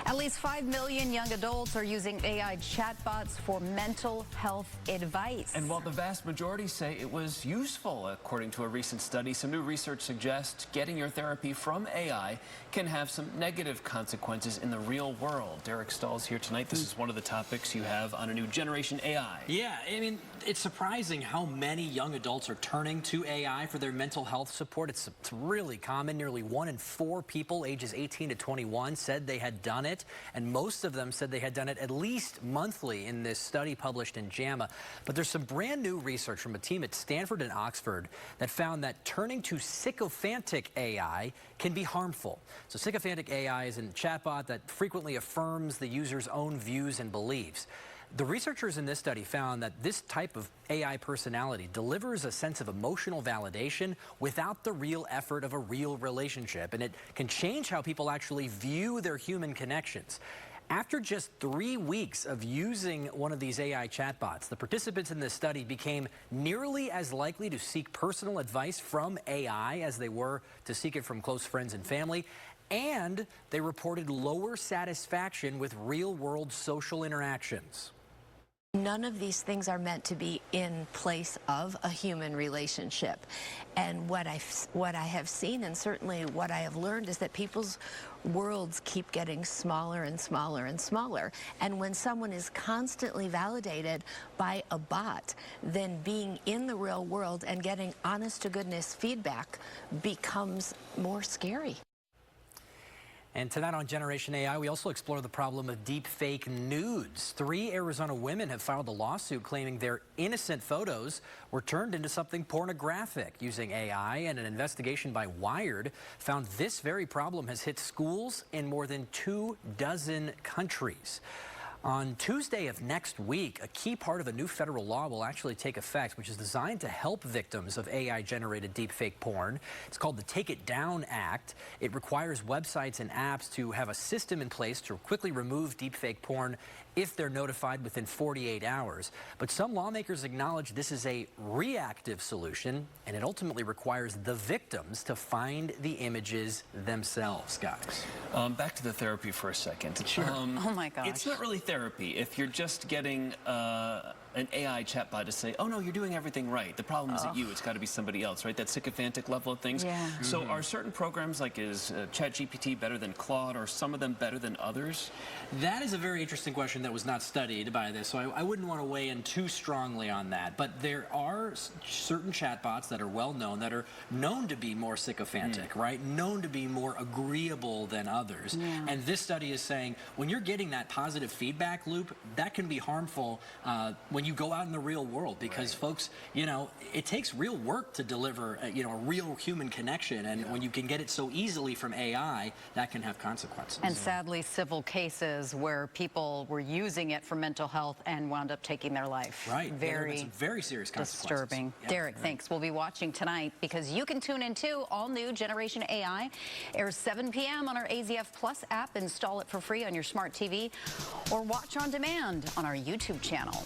At least 5 million young adults are using AI chatbots for mental health advice. And while the vast majority say it was useful, according to a recent study, some new research suggests getting your therapy from AI can have some negative consequences in the real world. Derek Stahl's here tonight. This is one of the topics you have on a new Generation AI. Yeah, I mean, it's surprising how many young adults are turning to AI for their mental health support. It's really common. Nearly 1 in 4 people ages 18 to 21 said they had done it, and most of them said they had done it at least monthly in this study published in JAMA. But there's some brand new research from a team at Stanford and Oxford that found that turning to sycophantic AI can be harmful. So sycophantic AI is a chatbot that frequently affirms the user's own views and beliefs. The researchers in this study found that this type of AI personality delivers a sense of emotional validation without the real effort of a real relationship, and it can change how people actually view their human connections. After just 3 weeks of using one of these AI chatbots, the participants in this study became nearly as likely to seek personal advice from AI as they were to seek it from close friends and family, and they reported lower satisfaction with real-world social interactions. None of these things are meant to be in place of a human relationship. And what I have seen, and certainly what I have learned, is that people's worlds keep getting smaller and smaller and smaller. And when someone is constantly validated by a bot, then being in the real world and getting honest-to-goodness feedback becomes more scary. And tonight on Generation AI, we also explore the problem of deep fake nudes. 3 Arizona women have filed a lawsuit claiming their innocent photos were turned into something pornographic using AI, and an investigation by Wired found this very problem has hit schools in more than 24 countries. On Tuesday of next week, a key part of a new federal law will actually take effect, which is designed to help victims of AI-generated deepfake porn. It's called the Take It Down Act. It requires websites and apps to have a system in place to quickly remove deepfake porn if they're notified within 48 hours. But some lawmakers acknowledge this is a reactive solution, and it ultimately requires the victims to find the images themselves, guys. Back to the therapy for a second. Sure. Oh my gosh. It's not really therapy if you're just getting an AI chatbot to say, oh no, you're doing everything right. The problem isn't you, it's got to be somebody else, right? That sycophantic level of things. Yeah. So are certain programs, like is ChatGPT better than Claude, or some of them better than others? That is a very interesting question that was not studied by this, so I wouldn't want to weigh in too strongly on that. But there are certain chatbots that are well known, that are known to be more sycophantic, right? Known to be more agreeable than others. Yeah. And this study is saying when you're getting that positive feedback loop, that can be harmful when you go out in the real world, because folks, you know, it takes real work to deliver, you know, a real human connection, and when you can get it so easily from AI, that can have consequences. And sadly, civil cases where people were using it for mental health and wound up taking their life. Right. Very, very serious consequences. disturbing. Yeah, Derek, thanks. We'll be watching tonight, because you can tune in too. All new Generation AI airs 7 p.m. on our AZF Plus app. Install it for free on your smart TV, or watch on demand on our YouTube channel.